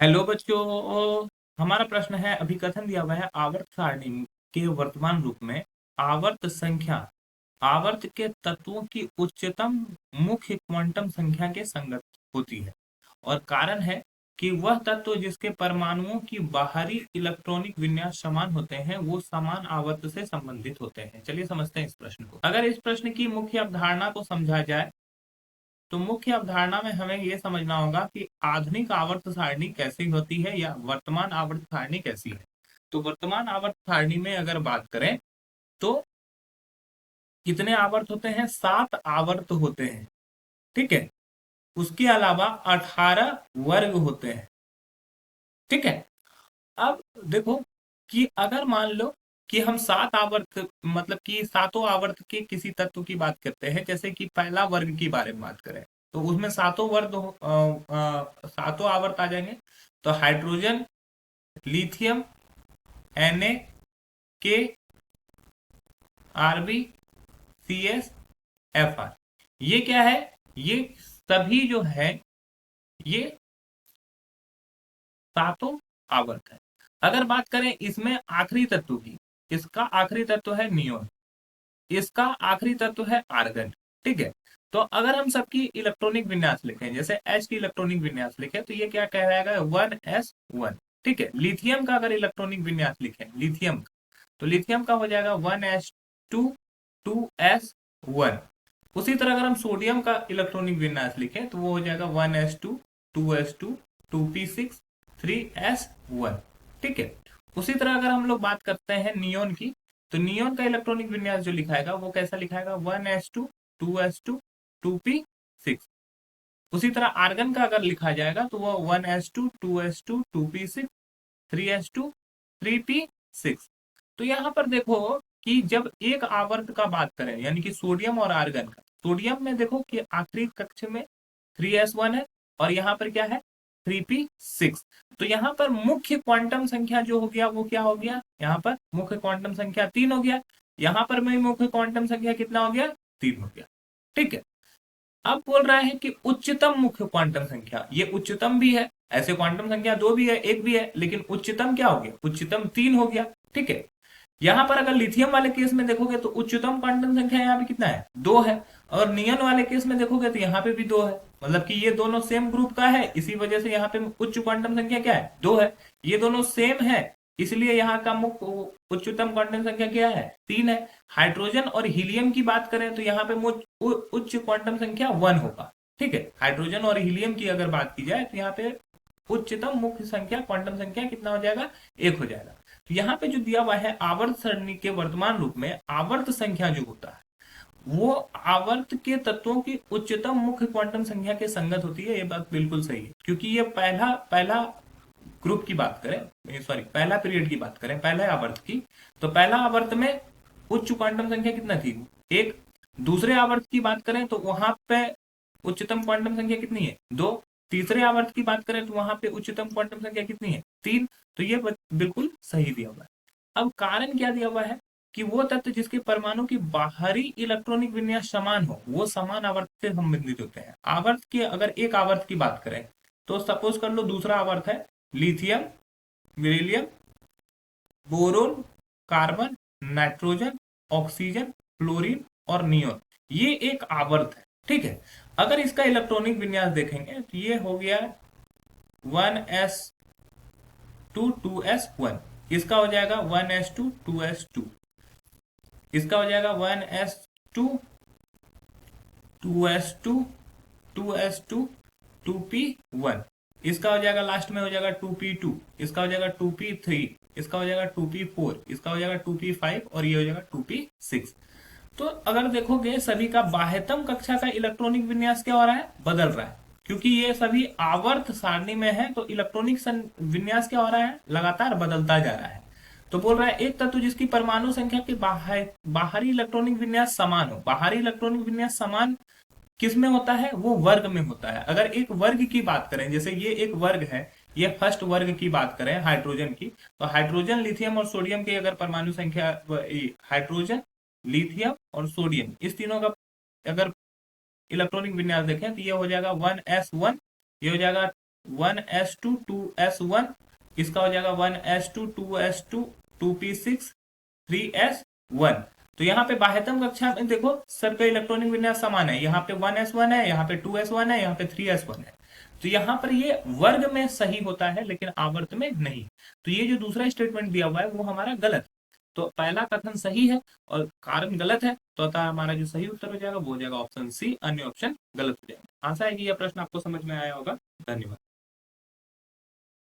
Hello बच्चों। हमारा प्रश्न है, अभिकथन दिया हुआ है आवर्त सारणी के वर्तमान रूप में आवर्त संख्या आवर्त के तत्वों की उच्चतम मुख्य क्वांटम संख्या के संगत होती है। और कारण है कि वह तत्व जिसके परमाणुओं की बाहरी इलेक्ट्रॉनिक विन्यास समान होते हैं वो समान आवर्त से संबंधित होते हैं। चलिए समझते हैं इस प्रश्न को। अगर इस प्रश्न की मुख्य अवधारणा को समझा जाए तो मुख्य अवधारणा में हमें यह समझना होगा कि आधुनिक आवर्त सारणी कैसी होती है या वर्तमान आवर्त सारणी कैसी है। तो वर्तमान आवर्त सारणी में अगर बात करें तो कितने आवर्त होते हैं? 7 आवर्त होते हैं। ठीक है। उसके अलावा 18 वर्ग होते हैं। ठीक है। अब देखो कि अगर मान लो कि हम 7 आवर्त मतलब कि सातों आवर्त के किसी तत्व की बात करते हैं, जैसे कि पहला वर्ग की बारे में बात करें तो उसमें सातों वर्ग सातों आवर्त आ जाएंगे। तो हाइड्रोजन, लिथियम, Na, के, आरबी, सीएस, एफआर, ये क्या है? ये सभी जो है ये सातों आवर्त है। अगर बात करें इसमें आखिरी तत्व की, इसका आखिरी तत्व है नियोन, इसका आखिरी तत्व है आर्गन। ठीक है। तो अगर हम सबकी इलेक्ट्रॉनिक विन्यास लिखें, जैसे एच की इलेक्ट्रॉनिक विन्यास लिखें तो ये क्या कहलाएगा? 1s1। ठीक है। लिथियम का अगर इलेक्ट्रॉनिक विन्यास लिखें, लिथियम तो लिथियम का हो जाएगा 1s2 2s1। उसी तरह अगर हम सोडियम का इलेक्ट्रॉनिक विन्यास लिखें तो वो हो जाएगा 1s2 2s2 2p6 3s1। ठीक है। उसी तरह अगर हम लोग बात करते हैं नियोन की, तो नियोन का इलेक्ट्रॉनिक विन्यास जो लिखाएगा वो कैसा लिखाएगा? 1s2 2s2 2p6। उसी तरह आर्गन का अगर लिखा जाएगा तो वो 1s2 2s2 2p6 3s2 3p6। तो यहाँ पर देखो कि जब एक आवर्त का बात करें यानी कि सोडियम और आर्गन का, सोडियम में देखो कि आखिरी कक्ष में 3s1 है और यहाँ पर क्या है? 3p6। तो यहाँ पर मुख्य क्वांटम संख्या जो हो गया वो क्या हो गया? यहाँ पर मुख्य क्वांटम संख्या 3 हो गया। यहाँ पर में मुख्य क्वांटम संख्या कितना हो गया? 3 हो गया। ठीक है। अब बोल रहा है कि उच्चतम मुख्य क्वांटम संख्या, ये उच्चतम भी है, ऐसे क्वांटम संख्या दो भी है, एक भी है, लेकिन उच्चतम क्या हो गया? उच्चतम 3 हो गया। ठीक है। यहाँ पर अगर लिथियम वाले केस में देखोगे तो उच्चतम क्वांटम संख्या यहाँ पे कितना है? 2 है। और नियन वाले केस में देखोगे तो यहाँ पे भी 2 है। मतलब कि ये दोनों सेम ग्रुप का है, इसी वजह से यहाँ पे उच्च क्वांटम संख्या क्या है? 2 है। ये दोनों सेम है, इसलिए यहाँ का मुख्य उच्चतम क्वांटम संख्या क्या है? 3 है। हाइड्रोजन और हीलियम की बात करें तो यहाँ पे उच्च क्वांटम संख्या 1 होगा। ठीक है। हाइड्रोजन और हीलियम की अगर बात की जाए तो यहाँ पे उच्चतम मुख्य संख्या क्वांटम संख्या कितना हो जाएगा? 1 हो जाएगा। तो यहाँ पे जो दिया हुआ है आवर्त सरणी के वर्तमान रूप में आवर्त संख्या जो होता है वो आवर्त के तत्वों की उच्चतम मुख्य क्वांटम संख्या के संगत होती है। ये बात बिल्कुल सही है, क्योंकि ये पहला पहला ग्रुप की बात करें, सॉरी पहला पीरियड की बात करें, पहले आवर्त की, तो पहला आवर्त में उच्च क्वांटम संख्या कितना थी? 1। दूसरे आवर्त की बात करें तो वहां पे उच्चतम क्वांटम संख्या कितनी है? 2। तीसरे आवर्त की बात करें तो वहां पे उच्चतम क्वांटम संख्या कितनी है? 3। तो ये बिल्कुल सही दिया हुआ है। अब कारण क्या दिया हुआ है कि वो तत्व जिसके परमाणु की बाहरी इलेक्ट्रॉनिक विन्यास समान हो वो समान आवर्त से संबंधित होते हैं। आवर्त के अगर एक आवर्त की बात करें तो सपोज कर लो दूसरा आवर्त है lithium, beryllium, boron, carbon, nitrogen, oxygen, fluorine और नियोन, ये एक आवर्त है। ठीक है। अगर इसका इलेक्ट्रॉनिक विन्यास देखेंगे तो ये हो गया 1s2 2s1। इसका हो जाएगा 1s2 2s2। इसका हो जाएगा 1s2 2s2 2s2 2p1। इसका हो जाएगा लास्ट में हो जाएगा 2p2। इसका हो जाएगा 2p3। इसका हो जाएगा 2p4। इसका हो जाएगा 2p5 और ये हो जाएगा 2p6। तो अगर देखोगे सभी का बाह्यतम कक्षा का इलेक्ट्रॉनिक विन्यास क्या हो रहा है? बदल रहा है, क्योंकि ये सभी आवर्त सारणी में है तो इलेक्ट्रॉनिक विन्यास क्या हो रहा है? लगातार बदलता जा रहा है। तो बोल रहा है एक तत्व जिसकी परमाणु संख्या के बाहरी इलेक्ट्रॉनिक विन्यास समान हो। बाहरी इलेक्ट्रॉनिक विन्यास समान किस में होता है? वो वर्ग में होता है। अगर एक वर्ग की बात करें, जैसे ये एक वर्ग है, ये फर्स्ट वर्ग की बात करें हाइड्रोजन की, तो हाइड्रोजन, लिथियम और सोडियम की अगर परमाणु संख्या, हाइड्रोजन, लिथियम और सोडियम, इस तीनों का अगर इलेक्ट्रॉनिक विन्यास देखें तो ये हो जाएगा 1s1, ये हो जाएगा 1s2 2s1, इसका हो जाएगा 1s2 2s2 2p6 3s1। तो यहाँ पे बाह्यतम कक्षा में देखो सबका इलेक्ट्रॉनिक विन्यास समान है, यहाँ पे 1s1 है, यहाँ पे 2s1 है, यहाँ पे 3s1 है। तो यहाँ पर ये वर्ग में सही होता है लेकिन आवर्त में नहीं। तो ये जो दूसरा स्टेटमेंट दिया हुआ है वो हमारा गलत है। तो पहला कथन सही है और कारण गलत है, तो अतः हमारा जो सही उत्तर हो जाएगा वो हो जाएगा ऑप्शन सी, अन्य ऑप्शन गलत हो जाएगा। आशा है कि यह प्रश्न आपको समझ में आया होगा। धन्यवाद।